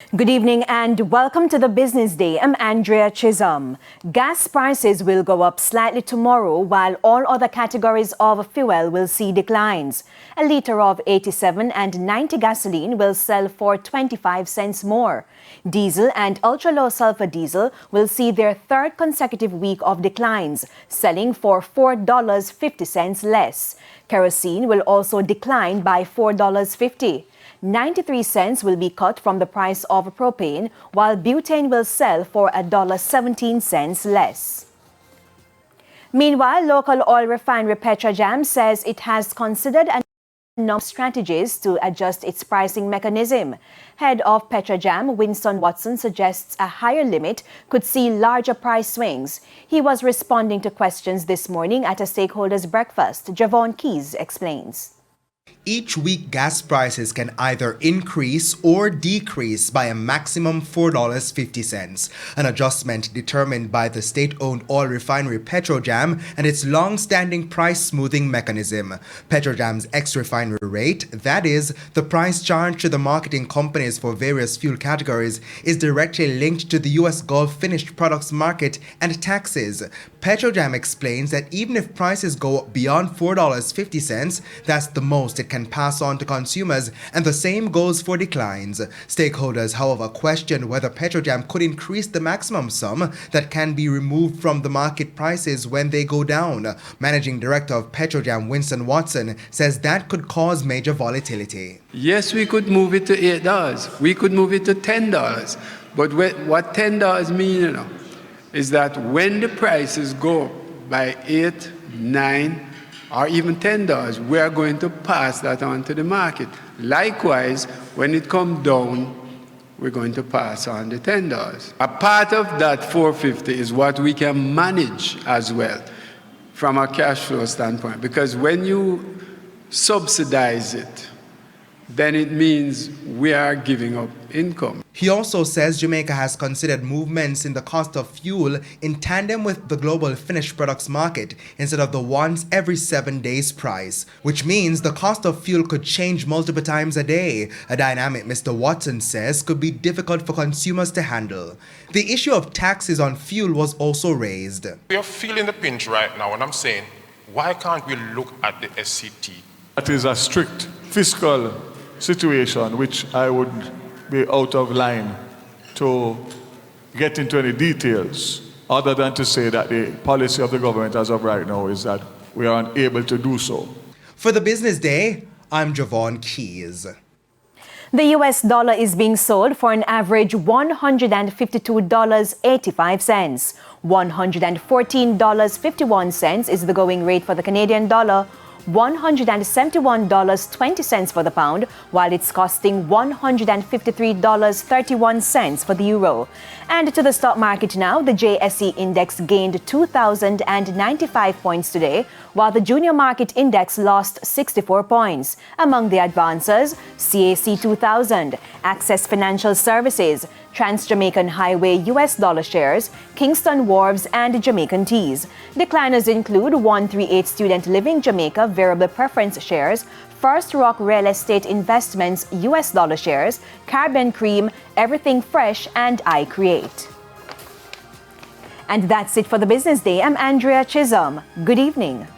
Good evening and welcome to the Business Day. I'm Andrea Chisholm. Gas prices will go up slightly tomorrow while all other categories of fuel will see declines. A litre of 87 and 90 gasoline will sell for 25 cents more. Diesel and ultra-low sulfur diesel will see their third consecutive week of declines, selling for $4.50 less. Kerosene will also decline by $4.50. 93 cents will be cut from the price of propane, while butane will sell for $1.17 less. Meanwhile, local oil refinery PETROJAM says it has considered a number of strategies to adjust its pricing mechanism. Head of PETROJAM, Winston Watson, suggests a higher limit could see larger price swings. He was responding to questions this morning at a stakeholders' breakfast. Javon Keys explains. Each week, gas prices can either increase or decrease by a maximum $4.50, an adjustment determined by the state-owned oil refinery PETROJAM and its long-standing price smoothing mechanism. PETROJAM's ex-refinery rate, that is, the price charged to the marketing companies for various fuel categories, is directly linked to the U.S. Gulf finished products market and taxes. PETROJAM explains that even if prices go up beyond $4.50, that's the most it can pass on to consumers, and the same goes for declines. Stakeholders, however, question whether PETROJAM could increase the maximum sum that can be removed from the market prices when they go down. Managing Director of PETROJAM, Winston Watson, says that could cause major volatility. Yes, we could move it to $8. We could move it to $10. But what $10 means, is that when the prices go by $8, $9, or even $10, we are going to pass that on to the market. Likewise, when it comes down, we're going to pass on the $10. A part of that $4.50 is what we can manage as well from a cash flow standpoint, because when you subsidize it, then it means we are giving up income. He also says Jamaica has considered movements in the cost of fuel in tandem with the global finished products market instead of the once every 7 days price, which means the cost of fuel could change multiple times a day, a dynamic Mr. Watson says could be difficult for consumers to handle. The issue of taxes on fuel was also raised. We are feeling the pinch right now, and I'm saying, why can't we look at the SCT? That is a strict fiscal situation which I would be out of line to get into any details, other than to say that the policy of the government as of right now is that we are unable to do so. For the Business Day, I'm Javon Keys. The US dollar is being sold for an average $152.85. $114.51 is the going rate for the Canadian dollar. $171.20 for the pound, while it's costing $153.31 for the euro. And to the stock market now, the JSE index gained 2,095 points today, while the junior market index lost 64 points. Among the advancers, CAC 2000, Access Financial Services, Trans-Jamaican Highway US dollar shares, Kingston Wharves, and Jamaican Teas. Decliners include 138 Student Living Jamaica variable preference shares, First Rock Real Estate Investments US dollar shares, Carbon Cream, Everything Fresh, and iCreate. And that's it for the Business Day. I'm Andrea Chisholm. Good evening.